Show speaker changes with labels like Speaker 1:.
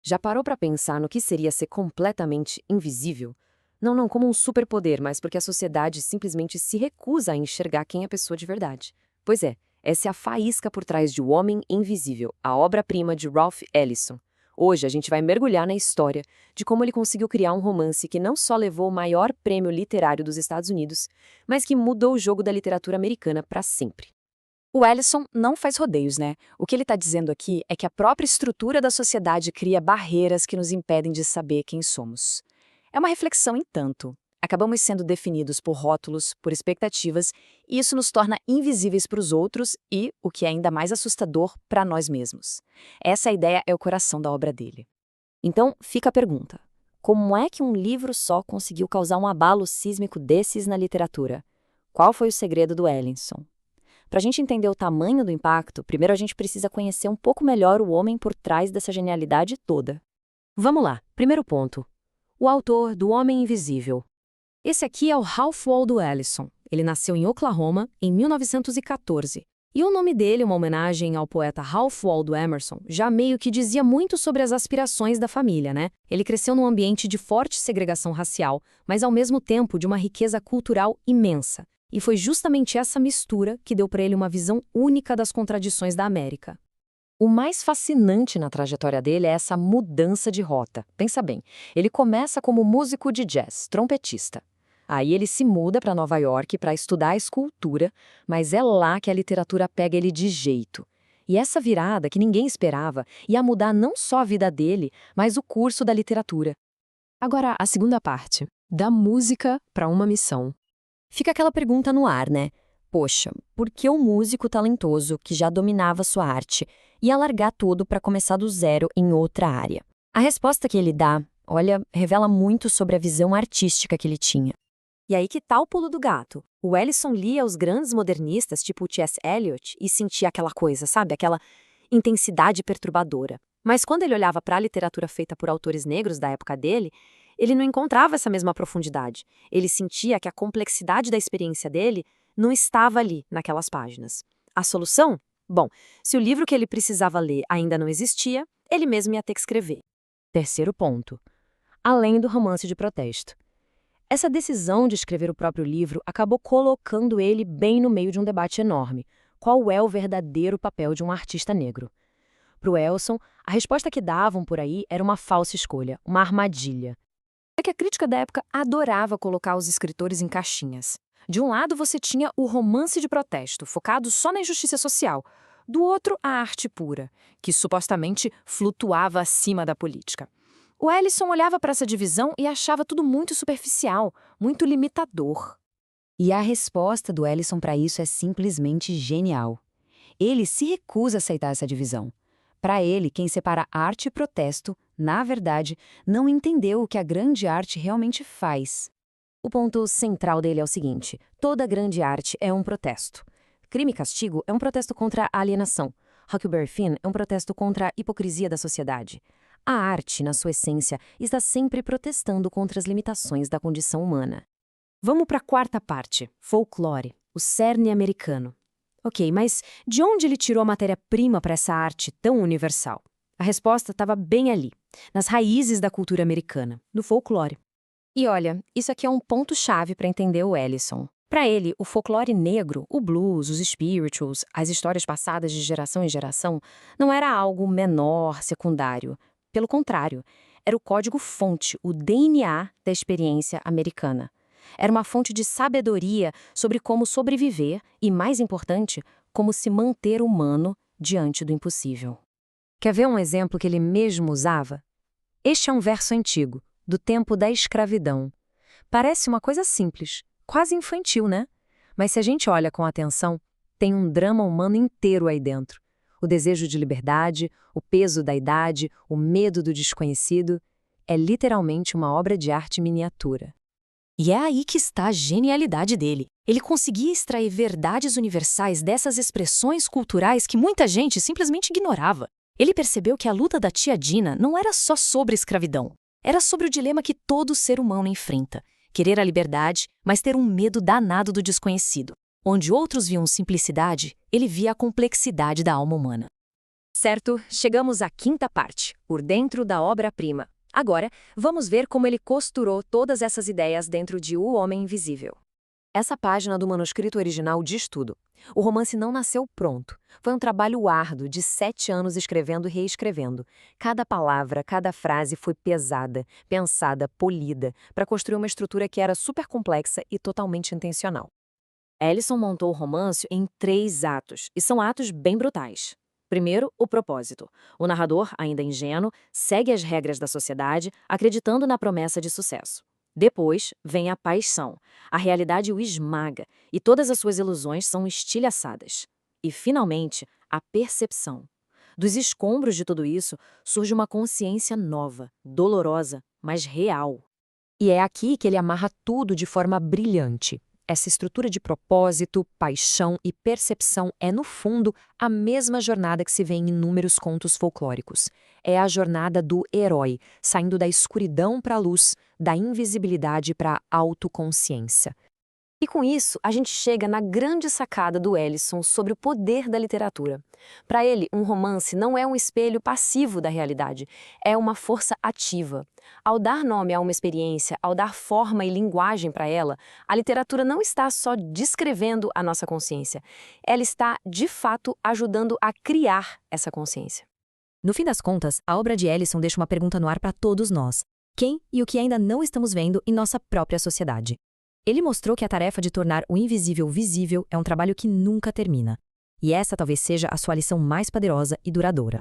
Speaker 1: Já parou para pensar no que seria ser completamente invisível? Não como um superpoder, mas porque a sociedade simplesmente se recusa a enxergar quem é a pessoa de verdade. Pois é, essa é a faísca por trás de O Homem Invisível, a obra-prima de Ralph Ellison. Hoje a gente vai mergulhar na história de como ele conseguiu criar um romance que não só levou o maior prêmio literário dos Estados Unidos, mas que mudou o jogo da literatura americana para sempre.
Speaker 2: O Ellison não faz rodeios, né? O que ele está dizendo aqui é que a própria estrutura da sociedade cria barreiras que nos impedem de saber quem somos. É uma reflexão em tanto. Acabamos sendo definidos por rótulos, por expectativas, e isso nos torna invisíveis para os outros e, o que é ainda mais assustador, para nós mesmos. Essa ideia é o coração da obra dele.
Speaker 3: Então, fica a pergunta: como é que um livro só conseguiu causar um abalo sísmico desses na literatura? Qual foi o segredo do Ellison? Para a gente entender o tamanho do impacto, primeiro a gente precisa conhecer um pouco melhor o homem por trás dessa genialidade toda.
Speaker 1: Vamos lá, primeiro ponto. O autor do Homem Invisível. Esse aqui é o Ralph Waldo Ellison. Ele nasceu em Oklahoma em 1914. E o nome dele, uma homenagem ao poeta Ralph Waldo Emerson, já meio que dizia muito sobre as aspirações da família, né? Ele cresceu num ambiente de forte segregação racial, mas ao mesmo tempo de uma riqueza cultural imensa. E foi justamente essa mistura que deu para ele uma visão única das contradições da América. O mais fascinante na trajetória dele é essa mudança de rota. Pensa bem, ele começa como músico de jazz, trompetista. Aí ele se muda para Nova York para estudar escultura, mas é lá que a literatura pega ele de jeito. E essa virada, que ninguém esperava, ia mudar não só a vida dele, mas o curso da literatura.
Speaker 4: Agora, a segunda parte, da música para uma missão.
Speaker 3: Fica aquela pergunta no ar, né? Poxa, por que um músico talentoso que já dominava sua arte ia largar tudo para começar do zero em outra área? A resposta que ele dá, olha, revela muito sobre a visão artística que ele tinha.
Speaker 1: E aí que tá o pulo do gato? O Ellison lia os grandes modernistas, tipo T.S. Eliot, e sentia aquela coisa, sabe? Aquela intensidade perturbadora. Mas quando ele olhava para a literatura feita por autores negros da época dele, ele não encontrava essa mesma profundidade. Ele sentia que a complexidade da experiência dele não estava ali, naquelas páginas. A solução? Bom, se o livro que ele precisava ler ainda não existia, ele mesmo ia ter que escrever.
Speaker 3: Terceiro ponto. Além do romance de protesto. Essa decisão de escrever o próprio livro acabou colocando ele bem no meio de um debate enorme. Qual é o verdadeiro papel de um artista negro? Para o Ellison, a resposta que davam por aí era uma falsa escolha, uma armadilha.
Speaker 2: É que a crítica da época adorava colocar os escritores em caixinhas. De um lado você tinha o romance de protesto, focado só na injustiça social. Do outro, a arte pura, que supostamente flutuava acima da política. O Ellison olhava para essa divisão e achava tudo muito superficial, muito limitador.
Speaker 3: E a resposta do Ellison para isso é simplesmente genial. Ele se recusa a aceitar essa divisão. Para ele, quem separa arte e protesto, na verdade, não entendeu o que a grande arte realmente faz. O ponto central dele é o seguinte: toda grande arte é um protesto. Crime e Castigo é um protesto contra a alienação. Huckleberry Finn é um protesto contra a hipocrisia da sociedade. A arte, na sua essência, está sempre protestando contra as limitações da condição humana.
Speaker 1: Vamos para a quarta parte, folclore, o cerne americano. Ok, mas de onde ele tirou a matéria-prima para essa arte tão universal? A resposta estava bem ali, nas raízes da cultura americana, no folclore.
Speaker 2: E olha, isso aqui é um ponto-chave para entender o Ellison. Para ele, o folclore negro, o blues, os spirituals, as histórias passadas de geração em geração, não era algo menor, secundário. Pelo contrário, era o código-fonte, o DNA da experiência americana. Era uma fonte de sabedoria sobre como sobreviver e, mais importante, como se manter humano diante do impossível.
Speaker 1: Quer ver um exemplo que ele mesmo usava? Este é um verso antigo, do tempo da escravidão. Parece uma coisa simples, quase infantil, né? Mas se a gente olha com atenção, tem um drama humano inteiro aí dentro. O desejo de liberdade, o peso da idade, o medo do desconhecido. É literalmente uma obra de arte miniatura.
Speaker 2: E é aí que está a genialidade dele. Ele conseguia extrair verdades universais dessas expressões culturais que muita gente simplesmente ignorava. Ele percebeu que a luta da tia Dina não era só sobre escravidão. Era sobre o dilema que todo ser humano enfrenta. Querer a liberdade, mas ter um medo danado do desconhecido. Onde outros viam simplicidade, ele via a complexidade da alma humana.
Speaker 1: Certo, chegamos à quinta parte, por dentro da obra-prima. Agora, vamos ver como ele costurou todas essas ideias dentro de O Homem Invisível.
Speaker 2: Essa página do manuscrito original diz tudo. O romance não nasceu pronto. Foi um trabalho árduo de 7 anos escrevendo e reescrevendo. Cada palavra, cada frase foi pesada, pensada, polida, para construir uma estrutura que era super complexa e totalmente intencional. Ellison montou o romance em 3 atos, e são atos bem brutais. Primeiro, o propósito. O narrador, ainda ingênuo, segue as regras da sociedade, acreditando na promessa de sucesso. Depois, vem a paixão. A realidade o esmaga, e todas as suas ilusões são estilhaçadas. E, finalmente, a percepção. Dos escombros de tudo isso, surge uma consciência nova, dolorosa, mas real.
Speaker 3: E é aqui que ele amarra tudo de forma brilhante. Essa estrutura de propósito, paixão e percepção é, no fundo, a mesma jornada que se vê em inúmeros contos folclóricos. É a jornada do herói, saindo da escuridão para a luz, da invisibilidade para a autoconsciência.
Speaker 2: E com isso, a gente chega na grande sacada do Ellison sobre o poder da literatura. Para ele, um romance não é um espelho passivo da realidade, é uma força ativa. Ao dar nome a uma experiência, ao dar forma e linguagem para ela, a literatura não está só descrevendo a nossa consciência, ela está, de fato, ajudando a criar essa consciência.
Speaker 1: No fim das contas, a obra de Ellison deixa uma pergunta no ar para todos nós. Quem e o que ainda não estamos vendo em nossa própria sociedade? Ele mostrou que a tarefa de tornar o invisível visível é um trabalho que nunca termina. E essa talvez seja a sua lição mais poderosa e duradoura.